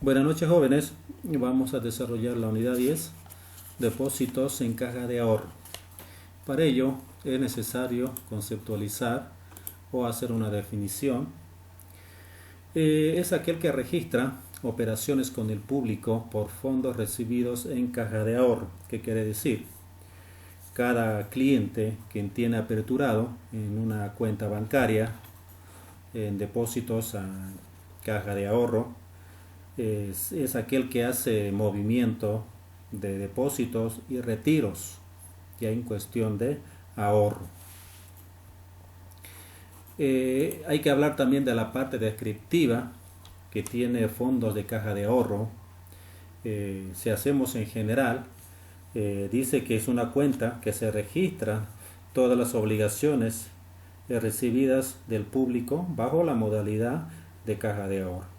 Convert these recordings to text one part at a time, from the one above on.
Buenas noches, jóvenes. Vamos a desarrollar la unidad 10, depósitos en caja de ahorro. Para ello es necesario conceptualizar o hacer una definición. Es aquel que registra operaciones con el público por fondos recibidos en caja de ahorro. ¿Qué quiere decir? Cada cliente que tiene aperturado en una cuenta bancaria en depósitos a caja de ahorro es aquel que hace movimiento de depósitos y retiros ya en cuestión de ahorro. Hay que hablar también de la parte descriptiva que tiene fondos de caja de ahorro. Si hacemos en general, dice que es una cuenta que se registra todas las obligaciones recibidas del público bajo la modalidad de caja de ahorro,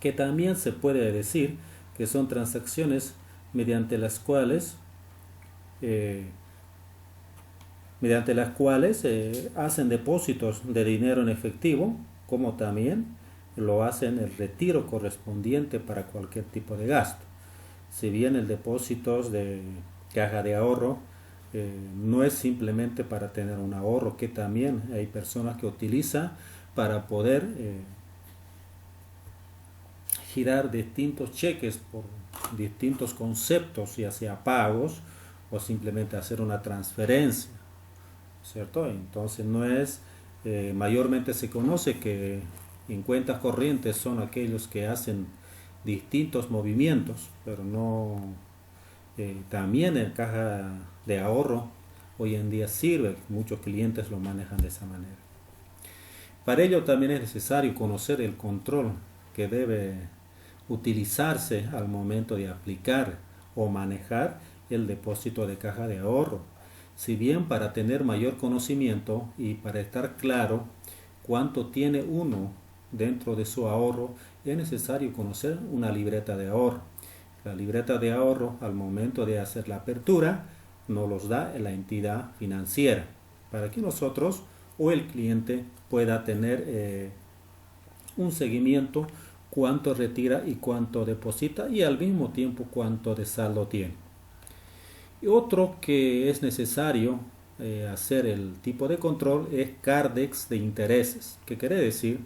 que también se puede decir que son transacciones mediante las cuales hacen depósitos de dinero en efectivo, como también lo hacen el retiro correspondiente para cualquier tipo de gasto. Si bien el depósito de caja de ahorro no es simplemente para tener un ahorro, que también hay personas que utilizan para poder girar distintos cheques por distintos conceptos, ya sea pagos o simplemente hacer una transferencia, ¿cierto? Entonces no es, mayormente se conoce que en cuentas corrientes son aquellos que hacen distintos movimientos, pero no, también en caja de ahorro hoy en día sirve, muchos clientes lo manejan de esa manera. Para ello también es necesario conocer el control que debe utilizarse al momento de aplicar o manejar el depósito de caja de ahorro. Si bien para tener mayor conocimiento y para estar claro cuánto tiene uno dentro de su ahorro, es necesario conocer una libreta de ahorro. La libreta de ahorro, al momento de hacer la apertura, nos los da la entidad financiera para que nosotros o el cliente pueda tener un seguimiento, cuánto retira y cuánto deposita, y al mismo tiempo cuánto de saldo tiene. Y otro que es necesario hacer el tipo de control es Cardex de intereses, que quiere decir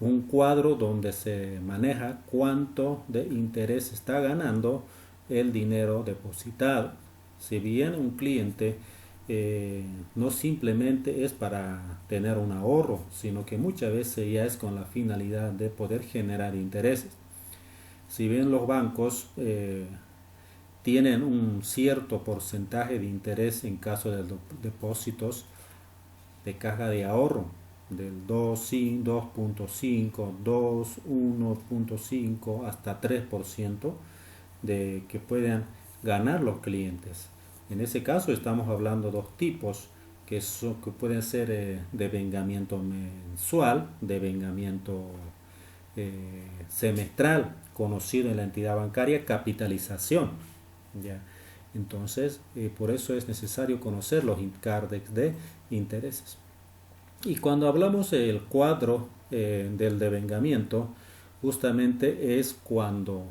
un cuadro donde se maneja cuánto de interés está ganando el dinero depositado. Si bien un cliente no simplemente es para tener un ahorro, sino que muchas veces ya es con la finalidad de poder generar intereses. Si bien los bancos tienen un cierto porcentaje de interés en caso de depósitos de caja de ahorro, del 2.5, 2, 1.5 hasta 3% de que puedan ganar los clientes. En ese caso estamos hablando de dos tipos que pueden ser devengamiento mensual, devengamiento semestral, conocido en la entidad bancaria capitalización. ¿Ya? Entonces, por eso es necesario conocer los Cardex de intereses. Y cuando hablamos del cuadro del devengamiento, justamente es cuando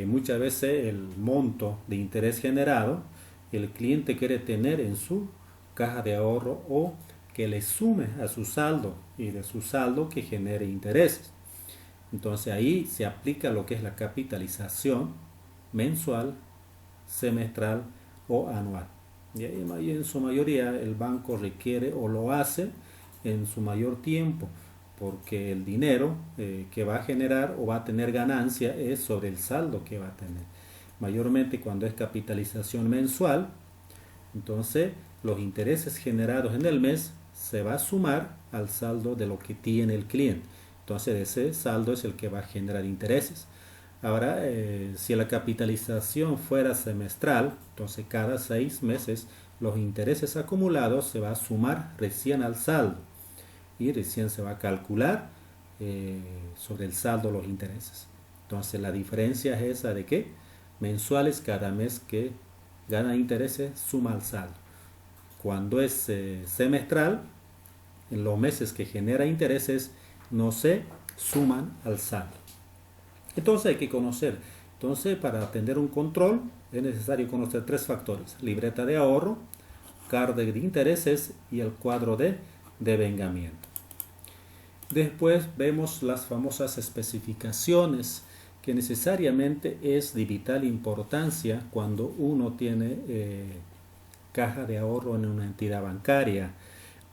muchas veces el monto de interés generado el cliente quiere tener en su caja de ahorro o que le sume a su saldo y de su saldo que genere intereses. Entonces ahí se aplica lo que es la capitalización mensual, semestral o anual. Y en su mayoría el banco requiere o lo hace en su mayor tiempo, porque el dinero que va a generar o va a tener ganancia es sobre el saldo que va a tener. Mayormente cuando es capitalización mensual, entonces los intereses generados en el mes se va a sumar al saldo de lo que tiene el cliente. Entonces ese saldo es el que va a generar intereses. Ahora, si la capitalización fuera semestral, entonces cada 6 meses los intereses acumulados se va a sumar recién al saldo y recién se va a calcular sobre el saldo los intereses. Entonces la diferencia es esa de que mensuales cada mes que gana intereses suma al saldo. Cuando es semestral, en los meses que genera intereses no se suman al saldo. Entonces hay que conocer. Entonces, para tener un control es necesario conocer tres factores: libreta de ahorro, carta de intereses y el cuadro de devengamiento. Después vemos las famosas especificaciones, que necesariamente es de vital importancia cuando uno tiene caja de ahorro en una entidad bancaria.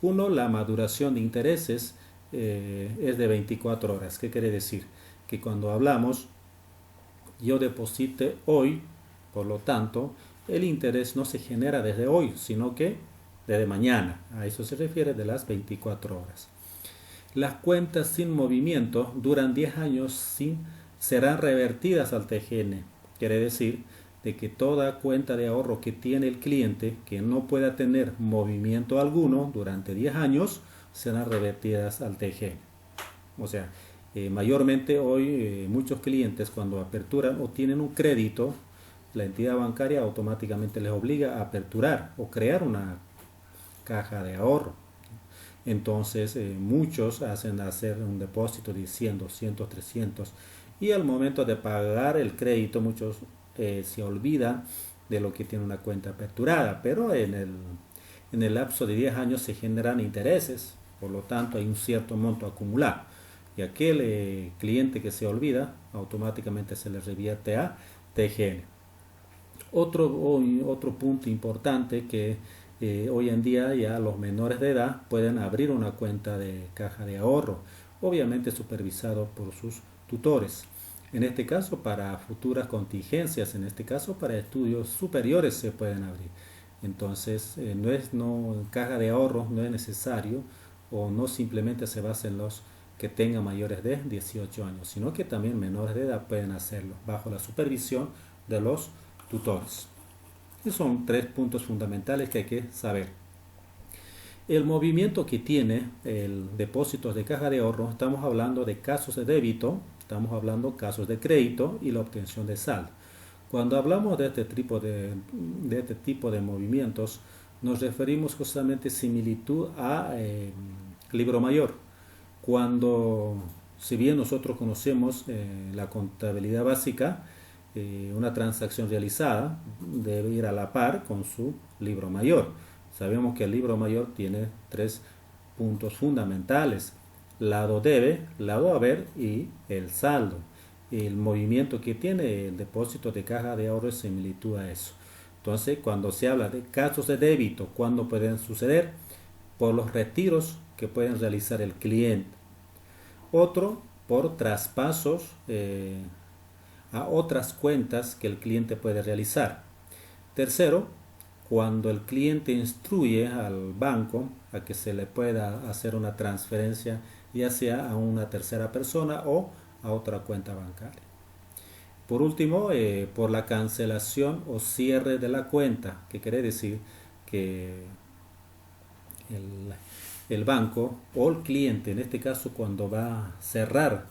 Uno, la maduración de intereses es de 24 horas. ¿Qué quiere decir? Que cuando hablamos, yo deposite hoy, por lo tanto, el interés no se genera desde hoy, sino que desde mañana. A eso se refiere de las 24 horas. Las cuentas sin movimiento duran 10 años serán revertidas al TGN. Quiere decir de que toda cuenta de ahorro que tiene el cliente que no pueda tener movimiento alguno durante 10 años serán revertidas al TGN. O sea, mayormente hoy muchos clientes cuando aperturan o tienen un crédito, la entidad bancaria automáticamente les obliga a aperturar o crear una caja de ahorro. Entonces muchos hacen hacer un depósito de 100, 200, 300 y al momento de pagar el crédito muchos se olvidan de lo que tiene una cuenta aperturada, pero en el lapso de 10 años se generan intereses, por lo tanto hay un cierto monto acumulado y aquel cliente que se olvida automáticamente se le revierte a TGN. Otro punto importante que hoy en día ya los menores de edad pueden abrir una cuenta de caja de ahorro, obviamente supervisado por sus tutores. En este caso para futuras contingencias, en este caso para estudios superiores se pueden abrir. Entonces caja de ahorro no es necesario o no simplemente se basa en los que tengan mayores de 18 años, sino que también menores de edad pueden hacerlo bajo la supervisión de los tutores. Esos son tres puntos fundamentales que hay que saber. El movimiento que tiene el depósito de caja de ahorro, estamos hablando de casos de débito, estamos hablando de casos de crédito y la obtención de saldo. Cuando hablamos de este tipo de movimientos, nos referimos justamente similitud a libro mayor. Cuando, si bien nosotros conocemos la contabilidad básica, una transacción realizada debe ir a la par con su libro mayor. Sabemos que el libro mayor tiene tres puntos fundamentales: lado debe, lado haber y el saldo. El movimiento que tiene el depósito de caja de ahorro es similitud a eso. Entonces, cuando se habla de casos de débito, ¿cuándo pueden suceder? Por los retiros que pueden realizar el cliente. Otro, por traspasos a otras cuentas que el cliente puede realizar. Tercero, cuando el cliente instruye al banco a que se le pueda hacer una transferencia, ya sea a una tercera persona o a otra cuenta bancaria. Por último, por la cancelación o cierre de la cuenta, que quiere decir que el banco o el cliente, en este caso cuando va a cerrar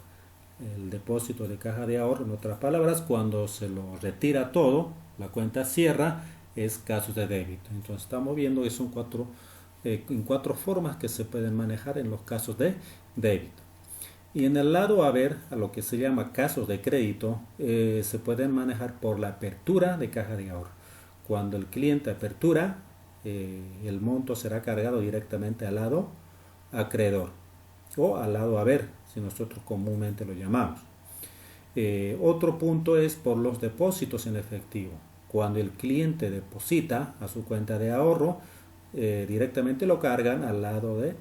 el depósito de caja de ahorro, en otras palabras, cuando se lo retira todo, la cuenta cierra, es casos de débito. Entonces estamos viendo que son cuatro formas que se pueden manejar en los casos de débito. Y en el lado haber, a lo que se llama casos de crédito, se pueden manejar por la apertura de caja de ahorro. Cuando el cliente apertura, el monto será cargado directamente al lado acreedor o al lado haber, si nosotros comúnmente lo llamamos. Otro punto es por los depósitos en efectivo. Cuando el cliente deposita a su cuenta de ahorro, directamente lo cargan al lado de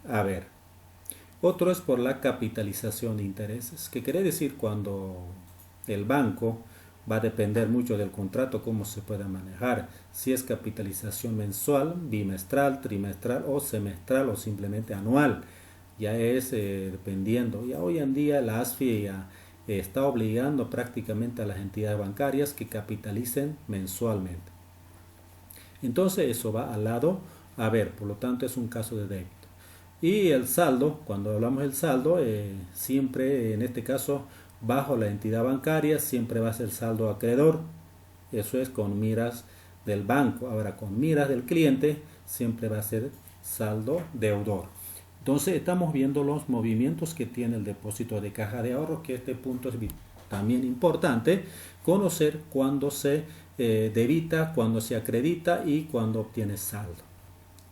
haber. Otro es por la capitalización de intereses, que quiere decir cuando el banco va a depender mucho del contrato cómo se pueda manejar, si es capitalización mensual, bimestral, trimestral o semestral o simplemente anual. Ya es dependiendo. Ya hoy en día la ASFI ya está obligando prácticamente a las entidades bancarias que capitalicen mensualmente. Entonces eso va al lado haber, por lo tanto es un caso de débito. Y el saldo, cuando hablamos del saldo, siempre en este caso bajo la entidad bancaria siempre va a ser saldo acreedor. Eso es con miras del banco. Ahora con miras del cliente siempre va a ser saldo deudor. Entonces estamos viendo los movimientos que tiene el depósito de caja de ahorro, que este punto es también importante, conocer cuándo se debita, cuándo se acredita y cuándo obtiene saldo.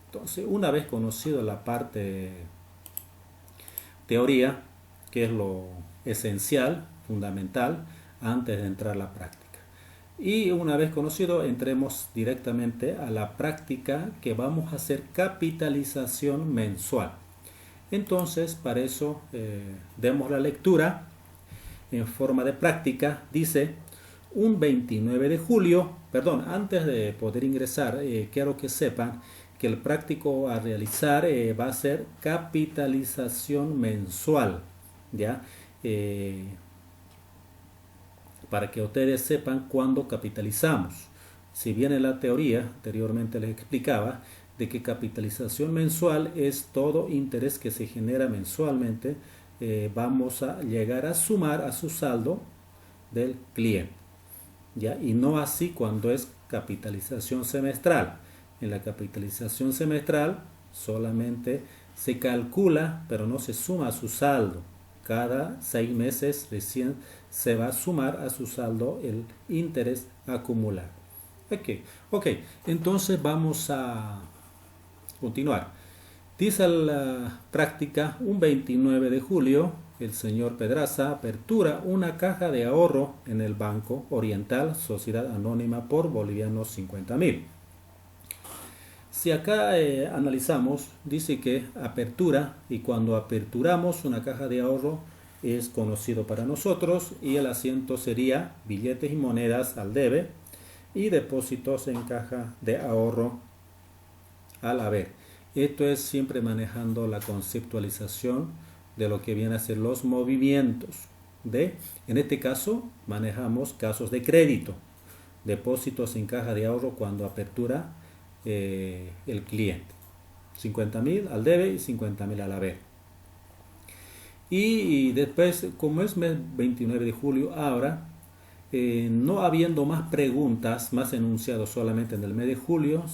Entonces, una vez conocido la parte teoría, que es lo esencial, fundamental, antes de entrar a la práctica. Y una vez conocido, entremos directamente a la práctica, que vamos a hacer capitalización mensual. Entonces, para eso demos la lectura en forma de práctica. Dice: un 29 de julio, perdón, antes de poder ingresar, quiero que sepan que el práctico a realizar va a ser capitalización mensual, ¿ya? Para que ustedes sepan cuándo capitalizamos. Si bien en la teoría, anteriormente les explicaba, de que capitalización mensual es todo interés que se genera mensualmente, vamos a llegar a sumar a su saldo del cliente, ¿ya? Y no así cuando es capitalización semestral. En la capitalización semestral solamente se calcula, pero no se suma a su saldo. Cada 6 meses recién se va a sumar a su saldo el interés acumulado. Ok, entonces vamos a continuar. Dice la práctica: un 29 de julio, el señor Pedraza apertura una caja de ahorro en el Banco Oriental, Sociedad Anónima, por bolivianos 50.000. Si acá analizamos, dice que apertura, y cuando aperturamos una caja de ahorro es conocido para nosotros, y el asiento sería billetes y monedas al debe y depósitos en caja de ahorro al haber. Esto es siempre manejando la conceptualización de lo que viene a ser los movimientos en este caso manejamos casos de crédito, depósitos en caja de ahorro cuando apertura el cliente, 50.000 al debe y 50.000 al haber. Y después, como es mes 29 de julio ahora, no habiendo más preguntas, más enunciados solamente en el mes de julio,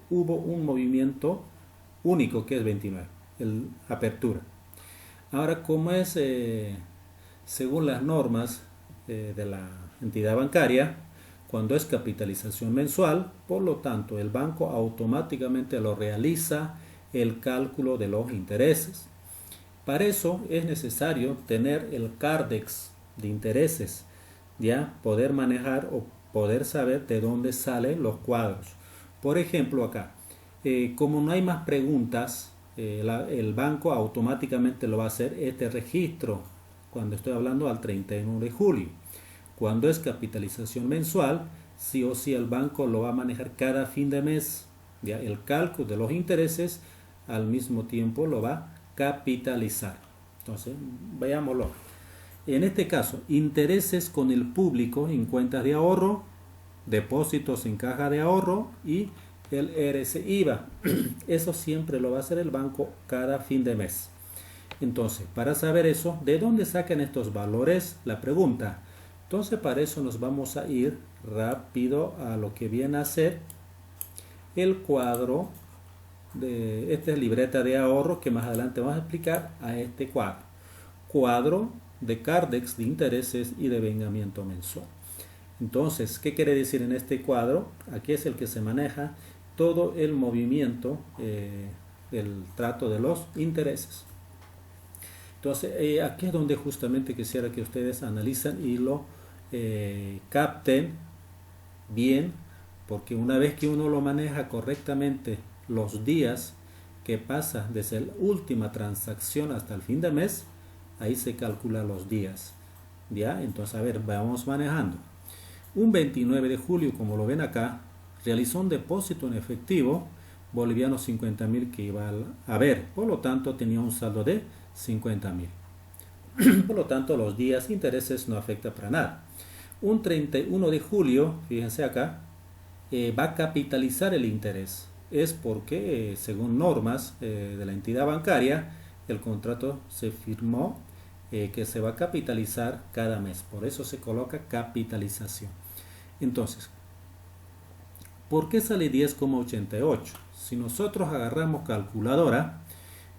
hubo un movimiento único, que es 29, el apertura. Ahora, como es según las normas de la entidad bancaria, cuando es capitalización mensual, por lo tanto el banco automáticamente lo realiza el cálculo de los intereses. Para eso es necesario tener el CARDEX de intereses, ya poder manejar o poder saber de dónde salen los cuadros. Por ejemplo, acá, como no hay más preguntas, el banco automáticamente lo va a hacer este registro cuando estoy hablando al 31 de julio. Cuando es capitalización mensual, sí o sí el banco lo va a manejar cada fin de mes. Ya el cálculo de los intereses al mismo tiempo lo va a capitalizar. Entonces, veámoslo. En este caso, intereses con el público en cuentas de ahorro, depósitos en caja de ahorro y el RC/IVA. Eso siempre lo va a hacer el banco cada fin de mes. Entonces, para saber eso, ¿de dónde sacan estos valores? La pregunta. Entonces, para eso nos vamos a ir rápido a lo que viene a ser el cuadro de esta libreta de ahorro, que más adelante vamos a explicar a este cuadro de CARDEX de intereses y de vengamiento mensual. Entonces, ¿qué quiere decir en este cuadro? Aquí es el que se maneja todo el movimiento del trato de los intereses. Entonces, aquí es donde justamente quisiera que ustedes analicen y lo capten bien, porque una vez que uno lo maneja correctamente, los días que pasa desde la última transacción hasta el fin de mes, ahí se calcula los días. ¿Ya? Entonces, a ver, vamos manejando. Un 29 de julio, como lo ven acá, realizó un depósito en efectivo boliviano 50.000 que iba a haber. Por lo tanto, tenía un saldo de 50.000. Por lo tanto, los días intereses no afecta para nada. Un 31 de julio, fíjense acá, va a capitalizar el interés. Es porque, según normas de la entidad bancaria, el contrato se firmó que se va a capitalizar cada mes. Por eso se coloca capitalización. Entonces, ¿por qué sale 10,88? Si nosotros agarramos calculadora,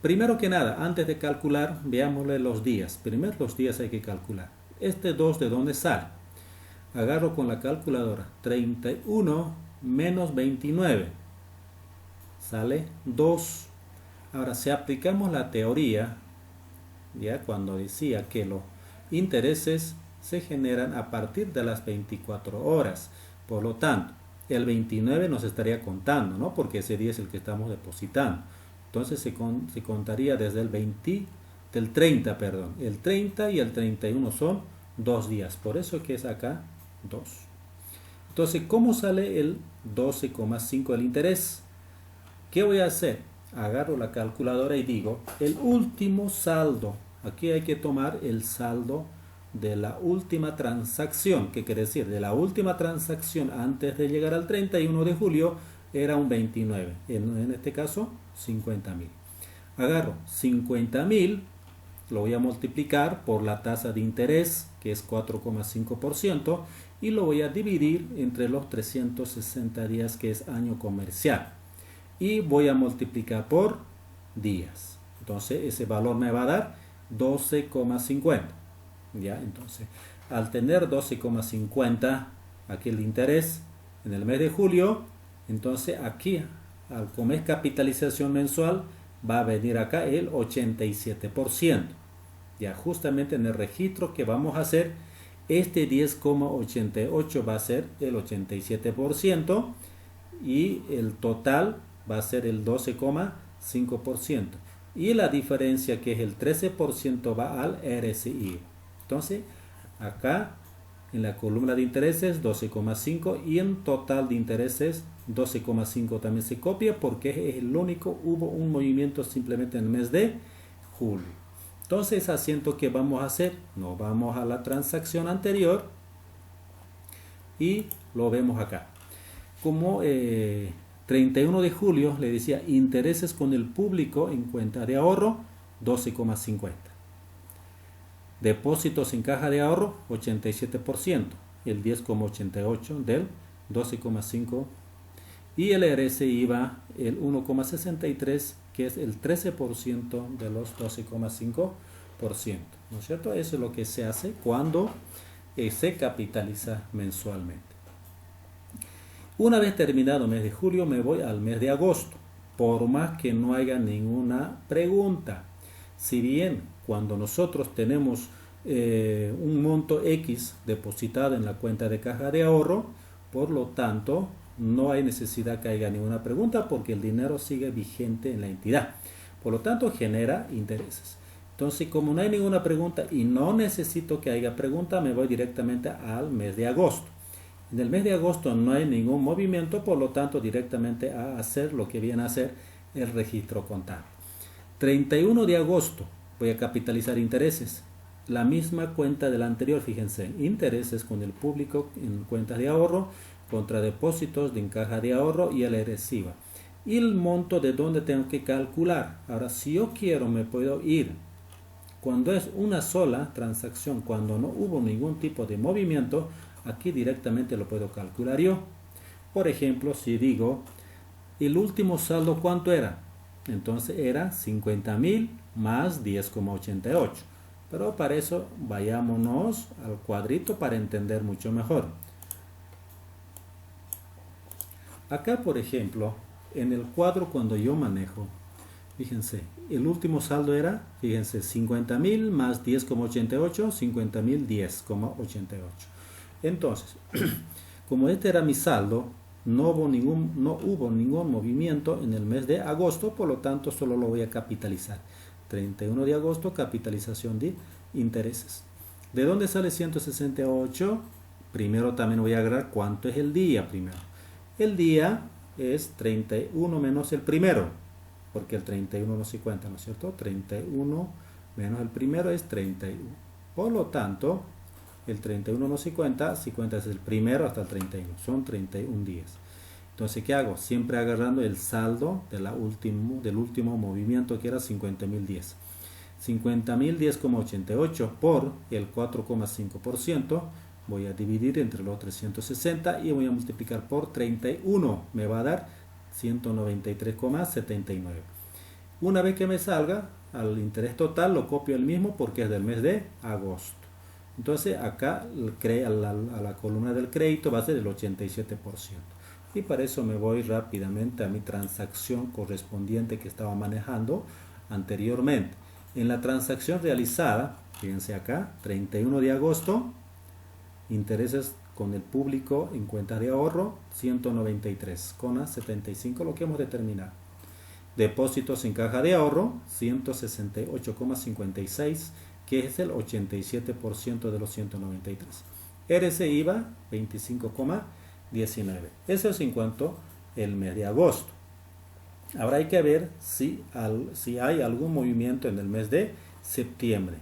Primero que nada, antes de calcular, veámosle los días. Primero los días hay que calcular. Este 2, ¿de dónde sale? Agarro con la calculadora. 31 menos 29. Sale 2. Ahora, si aplicamos la teoría, ya cuando decía que los intereses se generan a partir de las 24 horas. Por lo tanto, el 29 nos estaría contando, ¿no? Porque ese día es el que estamos depositando. Entonces se contaría desde del 30, perdón. El 30 y el 31 son 2 días. Por eso que es acá 2. Entonces, ¿cómo sale el 12,5 del interés? ¿Qué voy a hacer? Agarro la calculadora y digo, el último saldo. Aquí hay que tomar el saldo de la última transacción. ¿Qué quiere decir? De la última transacción antes de llegar al 31 de julio era un 29. En este caso, 50.000. Agarro 50.000, lo voy a multiplicar por la tasa de interés, que es 4,5%, y lo voy a dividir entre los 360 días, que es año comercial. Y voy a multiplicar por días. Entonces, ese valor me va a dar 12,50. ¿Ya? Entonces, al tener 12,50 aquí el interés en el mes de julio, entonces aquí, como es capitalización mensual, va a venir acá el 87%. Ya justamente en el registro que vamos a hacer, este 10,88 va a ser el 87% y el total va a ser el 12,5%. Y la diferencia, que es el 13%, va al RSI. Entonces, acá en la columna de intereses 12,5 y en total de intereses 12,5 también se copia porque es el único, hubo un movimiento simplemente en el mes de julio. Entonces, asiento que vamos a hacer, nos vamos a la transacción anterior y lo vemos acá. Como 31 de julio le decía intereses con el público en cuenta de ahorro 12,50. Depósitos en caja de ahorro 87%, el 10,88 del 12,5 y el RSI va el 1,63, que es el 13% de los 12,5%, ¿no es cierto? Eso es lo que se hace cuando se capitaliza mensualmente. Una vez terminado el mes de julio, me voy al mes de agosto, por más que no haya ninguna pregunta. Si bien cuando nosotros tenemos un monto X depositado en la cuenta de caja de ahorro, por lo tanto, no hay necesidad que haya ninguna pregunta porque el dinero sigue vigente en la entidad. Por lo tanto, genera intereses. Entonces, como no hay ninguna pregunta y no necesito que haya pregunta, me voy directamente al mes de agosto. En el mes de agosto no hay ningún movimiento, por lo tanto, directamente a hacer lo que viene a hacer el registro contable. 31 de agosto voy a capitalizar intereses. La misma cuenta de la anterior, fíjense, intereses con el público en cuentas de ahorro contra depósitos en caja de ahorro y el RSI. Y el monto de donde tengo que calcular. Ahora, si yo quiero, me puedo ir. Cuando es una sola transacción, cuando no hubo ningún tipo de movimiento, aquí directamente lo puedo calcular yo. Por ejemplo, si digo, el último saldo, ¿cuánto era? Entonces era 50.000 más 10,88. Pero para eso vayámonos al cuadrito para entender mucho mejor. Acá, por ejemplo, en el cuadro cuando yo manejo, fíjense, el último saldo era, fíjense, 50.000 más 10,88, 50.000, 10,88. Entonces, como este era mi saldo, no hubo ningún movimiento en el mes de agosto, por lo tanto solo lo voy a capitalizar. 31 de agosto, capitalización de intereses. ¿De dónde sale 168? Primero también voy a agarrar cuánto es el día primero. El día es 31 menos el primero, porque el 31 no se cuenta, ¿no es cierto? 31 menos el primero es 31. Por lo tanto, el 31 no se cuenta, si cuenta desde el primero hasta el 31, son 31 días. Entonces, ¿qué hago? Siempre agarrando el saldo del último movimiento, que era 50.010. 50.000, 10,88 por el 4,5%. Voy a dividir entre los 360 y voy a multiplicar por 31. Me va a dar 193,79. Una vez que me salga, al interés total lo copio el mismo porque es del mes de agosto. Entonces acá a la columna del crédito va a ser el 87%. Y para eso me voy rápidamente a mi transacción correspondiente que estaba manejando anteriormente. En la transacción realizada, fíjense acá, 31 de agosto, intereses con el público en cuentas de ahorro, 193,75, lo que hemos determinado. Depósitos en caja de ahorro, 168,56, que es el 87% de los 193. RC IVA, 25,19. Eso es en cuanto al mes de agosto. Ahora hay que ver si hay algún movimiento en el mes de septiembre.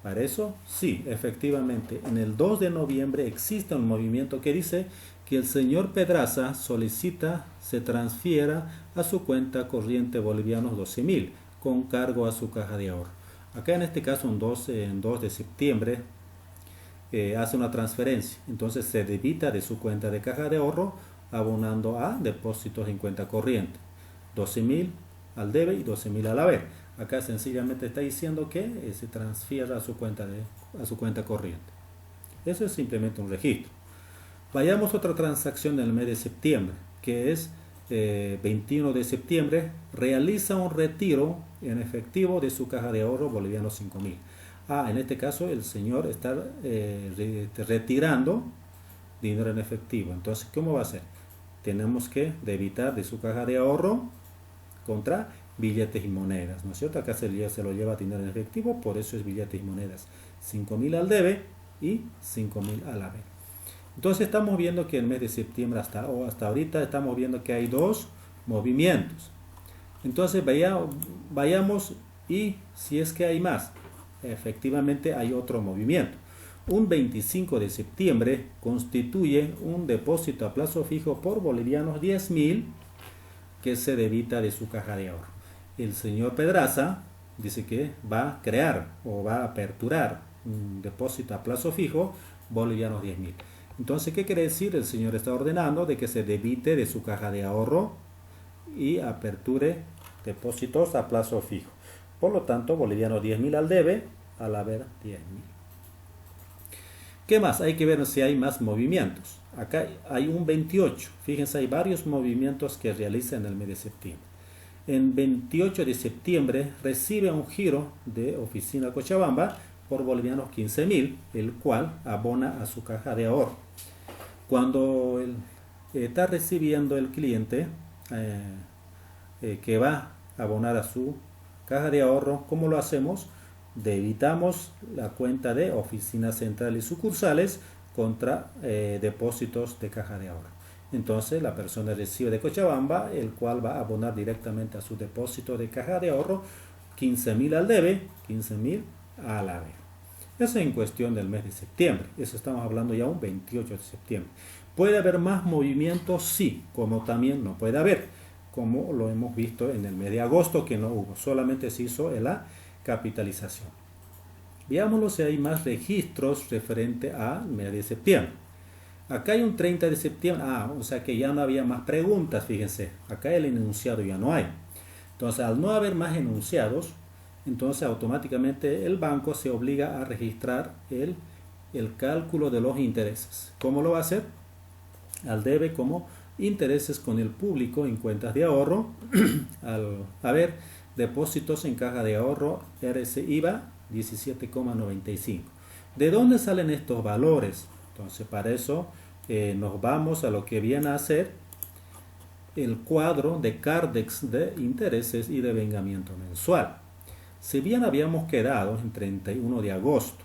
Para eso, sí, efectivamente, en el 2 de noviembre existe un movimiento que dice que el señor Pedraza solicita se transfiera a su cuenta corriente bolivianos 12.000 con cargo a su caja de ahorro. Acá en este caso, en 2 de septiembre, hace una transferencia. Entonces se debita de su cuenta de caja de ahorro abonando a depósitos en cuenta corriente. 12.000 al debe y 12.000 al haber. Acá sencillamente está diciendo que se transfiera a su cuenta corriente. Eso es simplemente un registro. Vayamos a otra transacción del mes de septiembre, que es 21 de septiembre, realiza un retiro en efectivo de su caja de ahorro boliviano 5.000. En este caso el señor está retirando dinero en efectivo. Entonces, ¿cómo va a ser? Tenemos que debitar de su caja de ahorro contra billetes y monedas, ¿no es cierto? Acá se lo lleva dinero en efectivo, por eso es billetes y monedas. 5.000 al debe y 5.000 al haber. Entonces estamos viendo que en el mes de septiembre hasta ahorita estamos viendo que hay dos movimientos. Entonces vayamos y si es que hay más, efectivamente hay otro movimiento. Un 25 de septiembre constituye un depósito a plazo fijo por bolivianos 10.000 que se debita de su caja de ahorro. El señor Pedraza dice que va a crear o va a aperturar un depósito a plazo fijo bolivianos 10.000. Entonces, ¿qué quiere decir? El señor está ordenando de que se debite de su caja de ahorro y aperture depósitos a plazo fijo. Por lo tanto, bolivianos 10.000 al debe, al haber 10.000. ¿Qué más? Hay que ver si hay más movimientos. Acá hay un 28. Fíjense, hay varios movimientos que realiza en el mes de septiembre. En 28 de septiembre recibe un giro de Oficina Cochabamba por bolivianos 15.000, el cual abona a su caja de ahorro. Cuando está recibiendo el cliente que va a abonar a su caja de ahorro, ¿cómo lo hacemos? Debitamos la cuenta de Oficina Central y sucursales contra depósitos de caja de ahorro. Entonces la persona recibe de Cochabamba, el cual va a abonar directamente a su depósito de caja de ahorro 15.000 al debe, 15.000 al haber. Eso en cuestión del mes de septiembre. Eso estamos hablando ya un 28 de septiembre. ¿Puede haber más movimientos? Sí, como también no puede haber, como lo hemos visto en el mes de agosto que no hubo, solamente se hizo la capitalización. Veámoslo si hay más registros referente al mes de septiembre. Acá hay un 30 de septiembre, o sea que ya no había más preguntas, fíjense, acá el enunciado ya no hay. Entonces, al no haber más enunciados, entonces automáticamente el banco se obliga a registrar el cálculo de los intereses. ¿Cómo lo va a hacer? Al debe como intereses con el público en cuentas de ahorro, al haber depósitos en caja de ahorro, RC IVA 17,95. ¿De dónde salen estos valores? Entonces, para eso nos vamos a lo que viene a ser el cuadro de Cardex de intereses y de vengamiento mensual. Si bien habíamos quedado en 31 de agosto,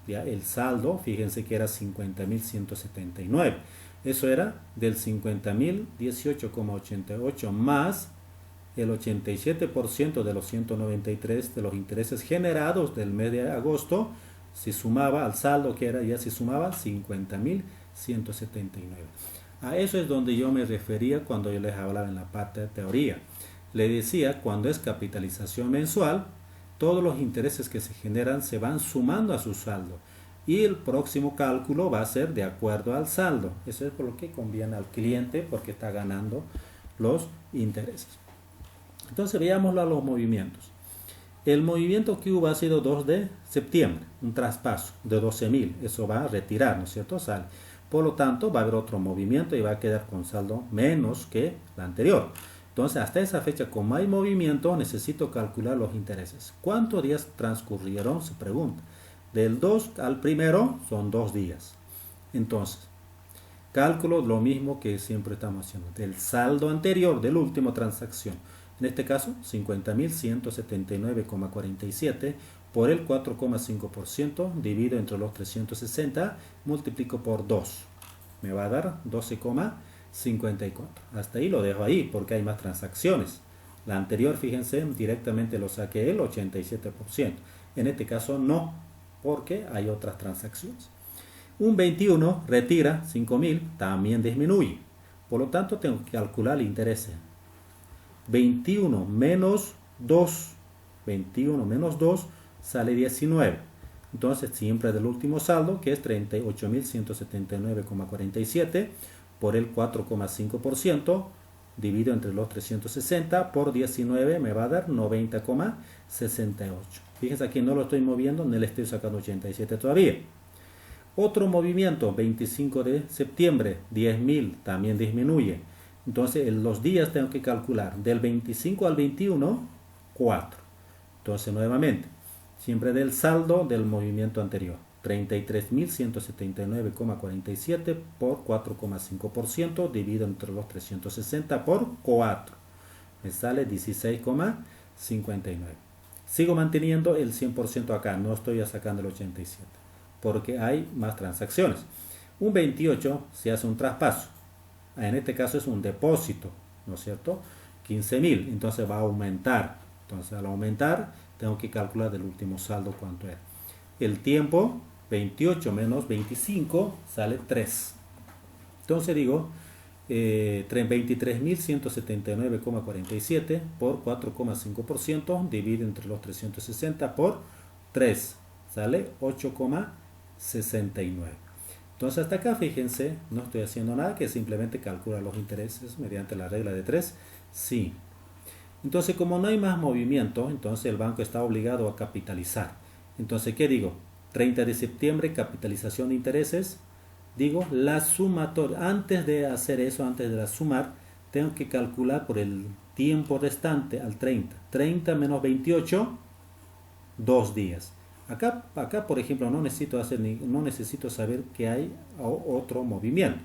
ya el saldo, fíjense que era 50.179. Eso era del 50.018,88 más el 87% de los 193 de los intereses generados del mes de agosto, se sumaba al saldo que era, ya se sumaba 50.179. A eso es donde yo me refería cuando yo les hablaba en la parte de teoría. Le decía, cuando es capitalización mensual, todos los intereses que se generan se van sumando a su saldo y el próximo cálculo va a ser de acuerdo al saldo. Eso es por lo que conviene al cliente porque está ganando los intereses. Entonces veámoslo a los movimientos. El movimiento que hubo ha sido 2 de septiembre, un traspaso de 12.000, eso va a retirar, ¿no es cierto? Sale. Por lo tanto, va a haber otro movimiento y va a quedar con saldo menos que la anterior. Entonces, hasta esa fecha, como hay movimiento, necesito calcular los intereses. ¿Cuántos días transcurrieron? Se pregunta. Del 2 al primero son 2 días. Entonces, cálculo lo mismo que siempre estamos haciendo. Del saldo anterior, de la última transacción. En este caso, 50.179,47 por el 4,5%, divido entre los 360, multiplico por 2. Me va a dar 12,54. Hasta ahí lo dejo ahí porque hay más transacciones. La anterior, fíjense, directamente lo saqué el 87%. En este caso no, porque hay otras transacciones. Un 21 retira 5.000, también disminuye. Por lo tanto, tengo que calcular el interés. 21 menos 2, 21 menos 2 sale 19. Entonces, siempre del último saldo, que es 38.179,47 por el 4,5%, divido entre los 360 por 19, me va a dar 90,68. Fíjense, aquí no lo estoy moviendo, no le estoy sacando 87 todavía. Otro movimiento, 25 de septiembre, 10.000, también disminuye. Entonces, en los días tengo que calcular del 25 al 21, 4. Entonces, nuevamente, siempre del saldo del movimiento anterior. 33.179,47 por 4,5%, dividido entre los 360 por 4. Me sale 16,59. Sigo manteniendo el 100% acá, no estoy sacando el 87, porque hay más transacciones. Un 28 se hace un traspaso. En este caso es un depósito, ¿no es cierto? 15.000, entonces va a aumentar. Entonces al aumentar tengo que calcular del último saldo cuánto era. El tiempo, 28 menos 25 sale 3. Entonces digo 23.179,47 por 4,5%, dividido entre los 360 por 3, sale 8,69. Entonces hasta acá, fíjense, no estoy haciendo nada, que simplemente calcula los intereses mediante la regla de 3. Sí. Entonces, como no hay más movimiento, entonces el banco está obligado a capitalizar. Entonces, ¿qué digo? 30 de septiembre, capitalización de intereses. Digo, la sumatoria. Antes de hacer eso, antes de la sumar, tengo que calcular por el tiempo restante al 30. 30 menos 28, 2 días. Acá, por ejemplo, no necesito saber que hay otro movimiento.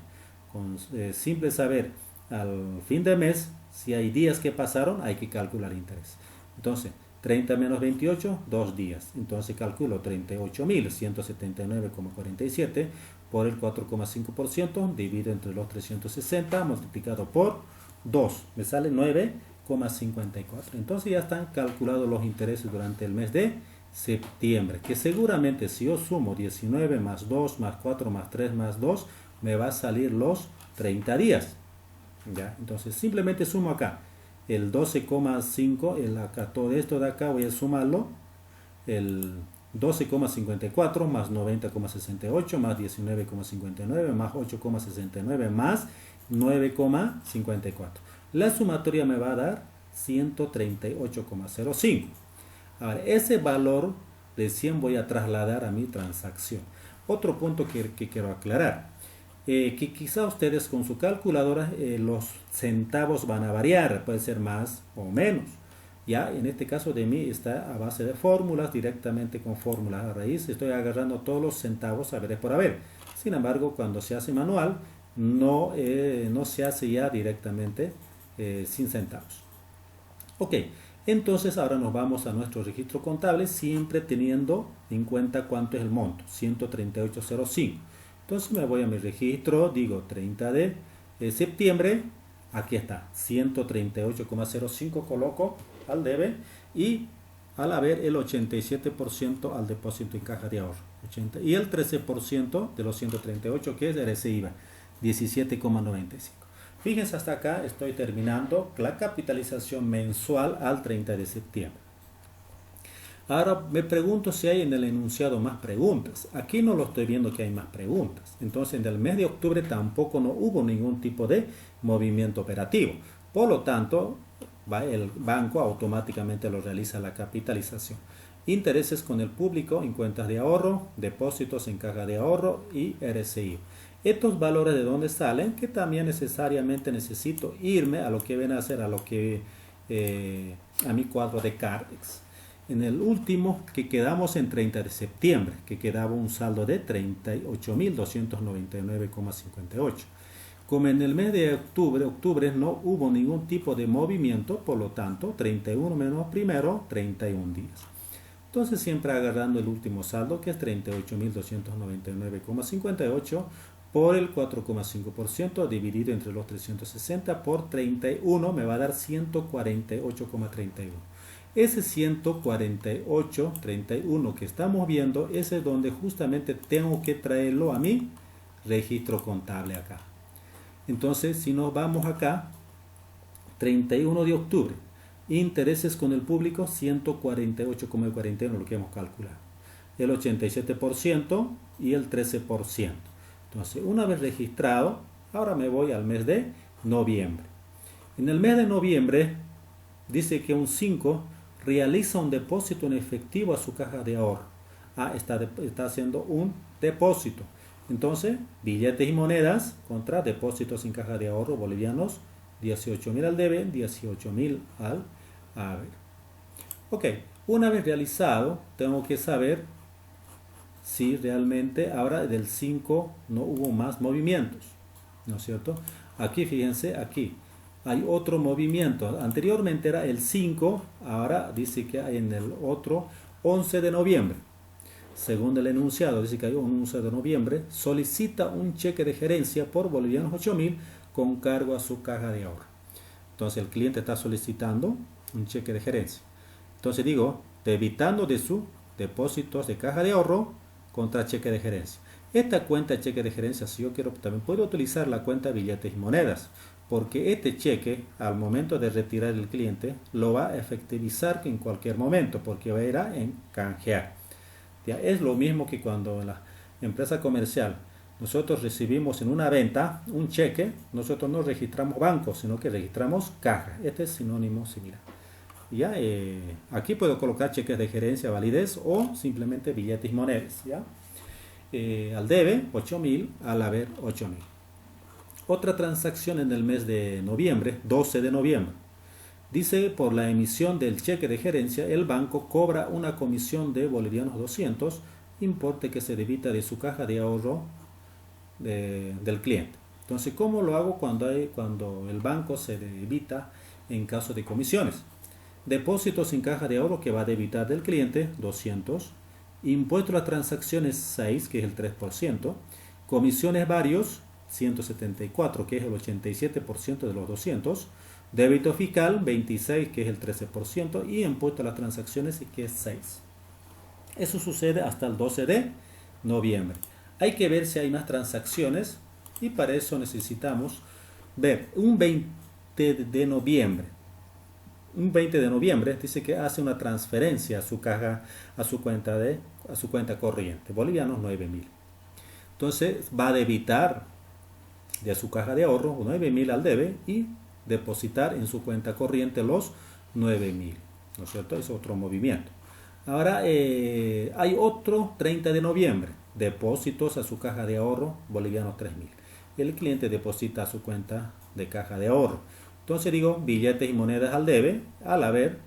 Con simple saber al fin de mes, si hay días que pasaron, hay que calcular interés. Entonces, 30 menos 28, 2 días. Entonces calculo 38.179,47 por el 4,5%, divido entre los 360, multiplicado por 2. Me sale 9,54. Entonces ya están calculados los intereses durante el mes de septiembre, que seguramente si yo sumo 19 más 2 más 4 más 3 más 2, me va a salir los 30 días. ¿Ya? Entonces simplemente sumo acá el 12,5, acá todo esto de acá voy a sumarlo, el 12,54 más 90,68 más 19,59 más 8,69 más 9,54. La sumatoria me va a dar 138,05. Ahora, ese valor de 100 voy a trasladar a mi transacción. Otro punto que quiero aclarar, que quizá ustedes con su calculadora los centavos van a variar, puede ser más o menos. Ya en este caso de mí está a base de fórmulas, directamente con fórmulas a raíz, estoy agarrando todos los centavos a ver por haber. Sin embargo, cuando se hace manual, no se hace ya directamente sin centavos. Ok. Entonces ahora nos vamos a nuestro registro contable, siempre teniendo en cuenta cuánto es el monto, 138,05. Entonces me voy a mi registro, digo 30 de septiembre, aquí está, 138,05 coloco al debe y al haber el 87% al depósito en caja de ahorro. Y el 13% de los 138 que es el IVA, 17,95. Fíjense, hasta acá estoy terminando la capitalización mensual al 30 de septiembre. Ahora me pregunto si hay en el enunciado más preguntas. Aquí no lo estoy viendo que hay más preguntas. Entonces en el mes de octubre tampoco no hubo ningún tipo de movimiento operativo. Por lo tanto, el banco automáticamente lo realiza la capitalización. Intereses con el público en cuentas de ahorro, depósitos en caja de ahorro y RSI. Estos valores de dónde salen, que también necesariamente necesito irme a lo que viene a hacer, a mi cuadro de Cardex. En el último que quedamos en 30 de septiembre, que quedaba un saldo de 38.299,58. Como en el mes de octubre no hubo ningún tipo de movimiento, por lo tanto 31 menos primero, 31 días. Entonces siempre agarrando el último saldo, que es 38.299,58 por el 4,5% dividido entre los 360 por 31 me va a dar 148,31. Ese 148,31 que estamos viendo, ese es donde justamente tengo que traerlo a mi registro contable acá. Entonces, si nos vamos acá, 31 de octubre, intereses con el público, 148,41, lo que hemos calculado. El 87% y el 13%. Entonces, una vez registrado, ahora me voy al mes de noviembre. En el mes de noviembre, dice que un 5 realiza un depósito en efectivo a su caja de ahorro. Está haciendo un depósito. Entonces, billetes y monedas contra depósitos en caja de ahorro bolivianos, 18.000 al debe, 18.000 al haber. Ok, una vez realizado, tengo que saber si realmente ahora del 5 no hubo más movimientos, ¿no es cierto? Aquí, fíjense, aquí hay otro movimiento. Anteriormente era el 5, ahora dice que hay en el otro 11 de noviembre. Según el enunciado, dice que hay un 11 de noviembre, solicita un cheque de gerencia por bolivianos 8.000 con cargo a su caja de ahorro. Entonces el cliente está solicitando un cheque de gerencia. Entonces digo, debitando de sus depósitos de caja de ahorro contra cheque de gerencia. Esta cuenta de cheque de gerencia, si yo quiero, también puedo utilizar la cuenta billetes y monedas, porque este cheque, al momento de retirar el cliente, lo va a efectivizar en cualquier momento, porque va a ir a canjear. Ya es lo mismo que cuando en la empresa comercial nosotros recibimos en una venta un cheque, nosotros no registramos banco, sino que registramos caja. Este es sinónimo similar. ¿Ya? Aquí puedo colocar cheques de gerencia, validez o simplemente billetes y monedas. ¿Ya? Al debe 8.000, al haber 8.000. Otra transacción en el mes de noviembre, 12 de noviembre. Dice, por la emisión del cheque de gerencia, el banco cobra una comisión de bolivianos 200, importe que se debita de su caja de ahorro del cliente. Entonces, ¿cómo lo hago cuando el banco se debita en caso de comisiones? Depósitos en caja de ahorro que va a debitar del cliente, 200. Impuesto a transacciones 6, que es el 3%. Comisiones varios, 174, que es el 87% de los 200. Débito fiscal, 26, que es el 13%. Y impuesto a las transacciones, que es 6. Eso sucede hasta el 12 de noviembre. Hay que ver si hay más transacciones y para eso necesitamos ver un 20 de noviembre. Un 20 de noviembre dice que hace una transferencia a su caja, a su cuenta corriente, bolivianos 9.000. Entonces va a debitar de su caja de ahorro 9.000 al debe y depositar en su cuenta corriente los 9.000, ¿no es cierto? Es otro movimiento. Ahora hay otro 30 de noviembre, depósitos a su caja de ahorro bolivianos 3.000. El cliente deposita a su cuenta de caja de ahorro. Entonces digo, billetes y monedas al debe, al haber,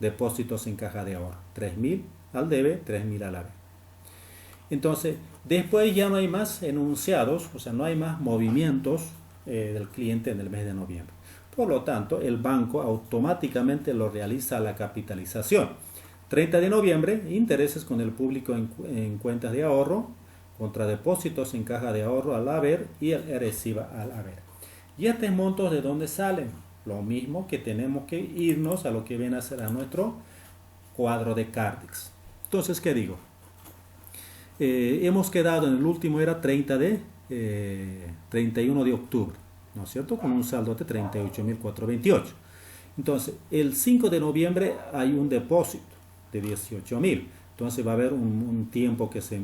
depósitos en caja de ahorro. 3.000 al debe, 3.000 al haber. Entonces, después ya no hay más enunciados, o sea, no hay más movimientos del cliente en el mes de noviembre. Por lo tanto, el banco automáticamente lo realiza la capitalización. 30 de noviembre, intereses con el público en cuentas de ahorro, contra depósitos en caja de ahorro al haber y el RSI al haber. ¿Y estos montos de dónde salen? Lo mismo que tenemos que irnos a lo que viene a ser a nuestro cuadro de Cardex. Entonces, ¿qué digo? Hemos quedado en el último, era 31 de octubre, ¿no es cierto? Con un saldo de 38.428. Entonces, el 5 de noviembre hay un depósito de 18.000. Entonces va a haber un tiempo que se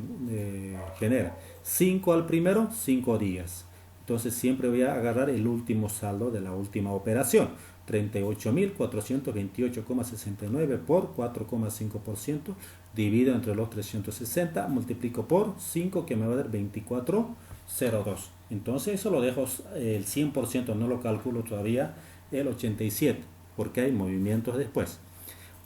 genera. 5 al primero, 5 días. Entonces siempre voy a agarrar el último saldo de la última operación. 38.428,69 por 4,5%, divido entre los 360, multiplico por 5 que me va a dar 24,02. Entonces eso lo dejo el 100%, no lo calculo todavía el 87, porque hay movimientos después.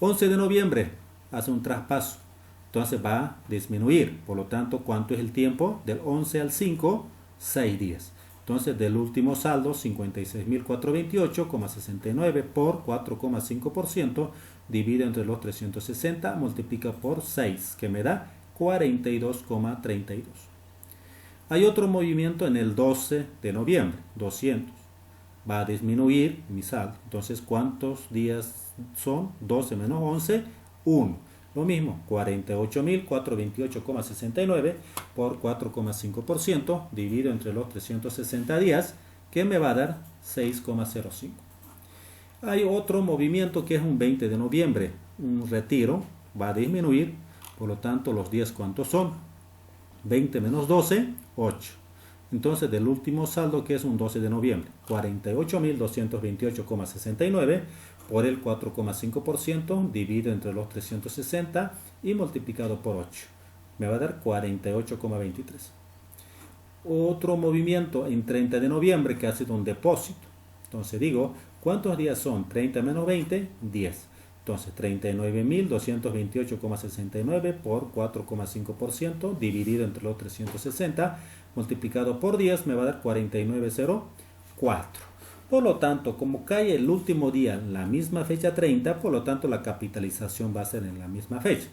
11 de noviembre hace un traspaso, entonces va a disminuir. Por lo tanto, ¿cuánto es el tiempo? Del 11 al 5, 6 días. Entonces, del último saldo, 56.428,69 por 4,5%, divide entre los 360, multiplica por 6, que me da 42,32. Hay otro movimiento en el 12 de noviembre, 200. Va a disminuir mi saldo. Entonces, ¿cuántos días son? 12 menos 11, 1. Lo mismo, 48.428,69 por 4,5%, divido entre los 360 días, que me va a dar 6,05. Hay otro movimiento que es un 20 de noviembre, un retiro, va a disminuir, por lo tanto los días ¿cuántos son? 20 menos 12, 8. Entonces del último saldo que es un 12 de noviembre, 48.228,69 por el 4,5%, divido entre los 360 y multiplicado por 8. Me va a dar 48,23. Otro movimiento en 30 de noviembre que ha sido un depósito. Entonces digo, ¿cuántos días son? 30 menos 20, 10. Entonces 39.228,69 por 4,5%, dividido entre los 360, multiplicado por 10, me va a dar 49,04. Por lo tanto, como cae el último día en la misma fecha 30, por lo tanto la capitalización va a ser en la misma fecha.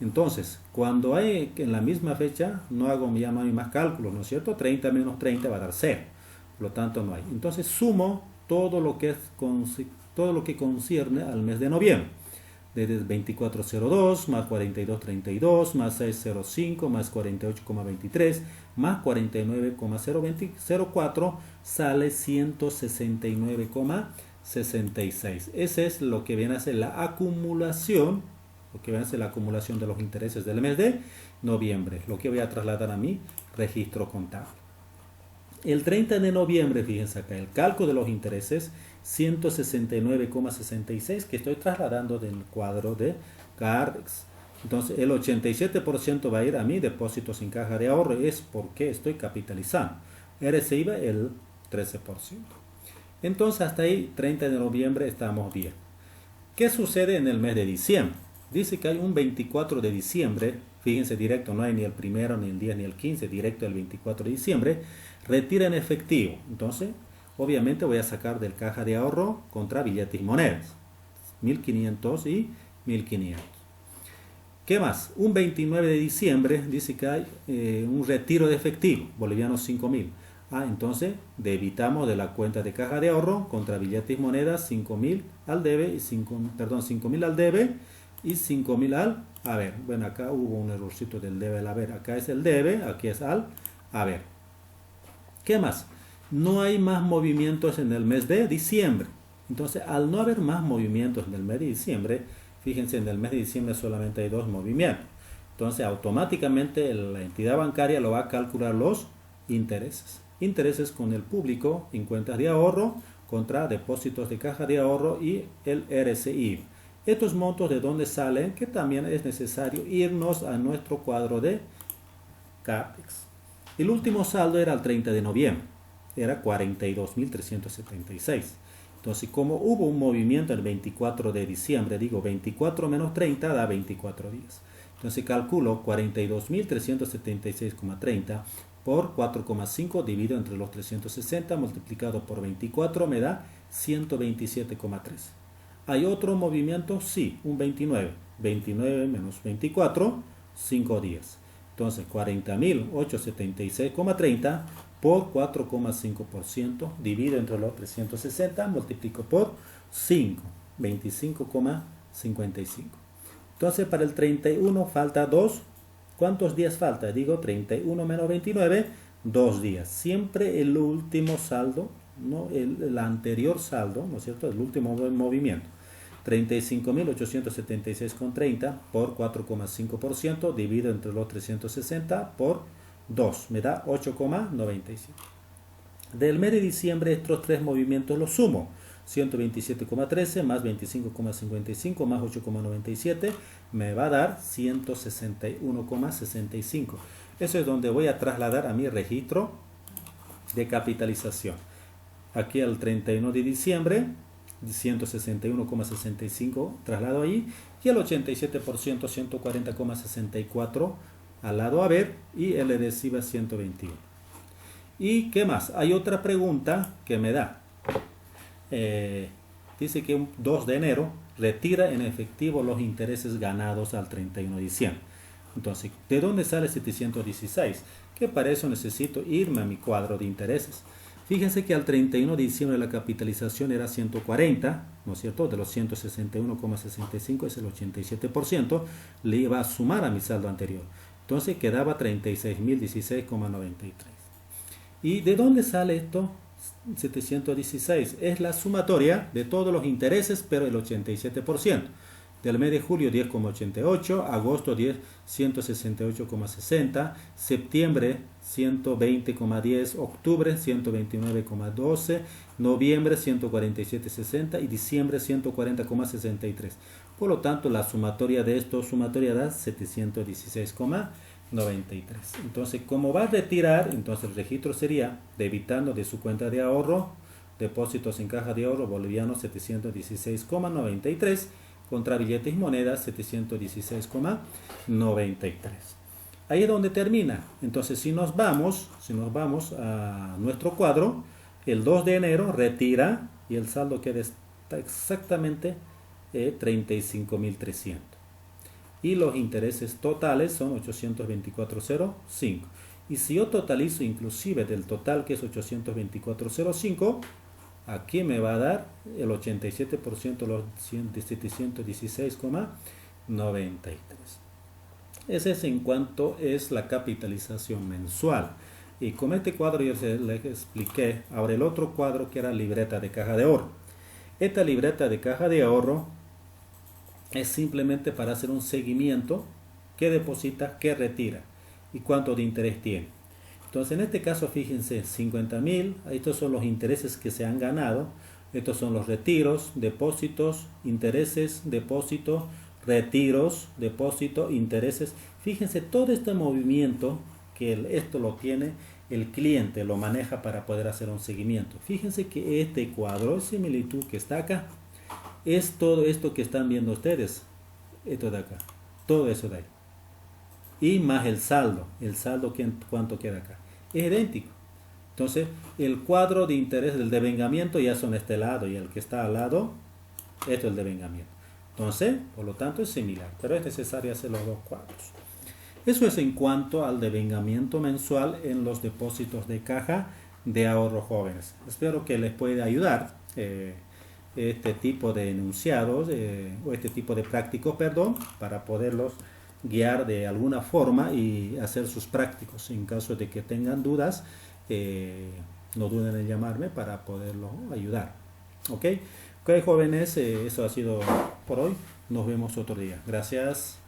Entonces, cuando hay en la misma fecha, no hago ya no hay más cálculos, ¿no es cierto? 30 menos 30 va a dar 0. Por lo tanto, no hay. Entonces, sumo todo lo que concierne al mes de noviembre. Desde 24,02 más 42,32 más 6,05 más 48,23 más 49,004 sale 169,66. Ese es lo que viene a ser la acumulación, de los intereses del mes de noviembre, lo que voy a trasladar a mi registro contable. El 30 de noviembre, fíjense acá, el cálculo de los intereses 169,66 que estoy trasladando del cuadro de Cardex. Entonces el 87% va a ir a mi depósito sin caja de ahorro, es porque estoy capitalizando. RCIVA el 13%. Entonces hasta ahí 30 de noviembre estamos bien. ¿Qué sucede en el mes de diciembre? Dice que hay un 24 de diciembre, fíjense directo, no hay ni el primero, ni el 10, ni el 15, directo el 24 de diciembre, retira en efectivo. Entonces obviamente voy a sacar del caja de ahorro contra billetes y monedas, 1.500 y 1.500. ¿Qué más? Un 29 de diciembre dice que hay un retiro de efectivo, bolivianos 5.000. Entonces debitamos de la cuenta de caja de ahorro contra billetes y monedas 5.000 al debe, 5.000 al debe y 5.000 al haber. Bueno, acá hubo un errorcito del debe al haber. Acá es el debe, aquí es al haber. ¿Qué más? No hay más movimientos en el mes de diciembre. Entonces, al no haber más movimientos en el mes de diciembre, fíjense, en el mes de diciembre solamente hay 2 movimientos. Entonces, automáticamente la entidad bancaria lo va a calcular los intereses. Intereses con el público en cuentas de ahorro contra depósitos de caja de ahorro y el RCI. Estos montos de dónde salen, que también es necesario irnos a nuestro cuadro de CAPEX. El último saldo era el 30 de noviembre. Era 42.376. Entonces, como hubo un movimiento el 24 de diciembre, digo 24 menos 30 da 24 días. Entonces calculo 42.376,30 por 4,5 dividido entre los 360 multiplicado por 24 me da 127,3. ¿Hay otro movimiento? Sí, un 29. 29 menos 24, 5 días. Entonces 40.876,30 por 4,5% divido entre los 360, multiplico por 5, 25,55. Entonces para el 31 falta 2. ¿Cuántos días falta? Digo 31 menos 29, 2 días. Siempre el último saldo, no el anterior saldo, ¿no es cierto? El último movimiento. 35.876,30 por 4,5% divido entre los 360 por 2, me da 8,97. Del mes de diciembre estos 3 movimientos los sumo. 127,13 más 25,55 más 8,97 me va a dar 161,65. Eso es donde voy a trasladar a mi registro de capitalización. Aquí al 31 de diciembre, 161,65 traslado ahí, y el 87%, 140,64 al lado haber, y el recibe 121. ¿Y qué más? Hay otra pregunta que me da. Dice que un 2 de enero retira en efectivo los intereses ganados al 31 de diciembre. Entonces, ¿de dónde sale 716? Que para eso necesito irme a mi cuadro de intereses. Fíjense que al 31 de diciembre la capitalización era 140, ¿no es cierto? De los 161,65 es el 87%, le iba a sumar a mi saldo anterior. Entonces quedaba 36.016,93. ¿Y de dónde sale esto? 716 es la sumatoria de todos los intereses, pero el 87%. Del mes de julio 10,88, agosto 168,60, septiembre 120,10, octubre 129,12, noviembre 147,60 y diciembre 140,63. Por lo tanto, la sumatoria de estos da 716,93. Entonces, como va a retirar, entonces el registro sería debitando de su cuenta de ahorro, depósitos en caja de ahorro boliviano 716,93, contra billetes y monedas 716,93. Ahí es donde termina. Entonces, si nos vamos a nuestro cuadro, el 2 de enero retira y el saldo queda exactamente 35.300. Y los intereses totales son 824,05. Y si yo totalizo inclusive del total, que es 824,05, aquí me va a dar el 87% los 716,93. Ese es en cuanto es la capitalización mensual. Y con este cuadro yo les expliqué. Ahora el otro cuadro, que era libreta de caja de ahorro. Esta libreta de caja de ahorro es simplemente para hacer un seguimiento: qué deposita, qué retira y cuánto de interés tiene. Entonces, en este caso, fíjense, 50.000, estos son los intereses que se han ganado, estos son los retiros, depósitos, intereses, depósito, retiros, depósito, intereses. Fíjense todo este movimiento que esto lo tiene el cliente, lo maneja para poder hacer un seguimiento. Fíjense que este cuadro de similitud que está acá es todo esto que están viendo ustedes, esto de acá, todo eso de ahí. Y más el saldo, cuánto queda acá, es idéntico. Entonces, el cuadro de interés del devengamiento ya son este lado, y el que está al lado, esto es el devengamiento. Entonces, por lo tanto, es similar, pero es necesario hacer los dos cuadros. Eso es en cuanto al devengamiento mensual en los depósitos de caja de ahorro jóvenes. Espero que les pueda ayudar este tipo de enunciados o este tipo de prácticos, para poderlos guiar de alguna forma y hacer sus prácticos. En caso de que tengan dudas, no duden en llamarme para poderlos ayudar. Ok, jóvenes, eso ha sido por hoy. Nos vemos otro día. Gracias.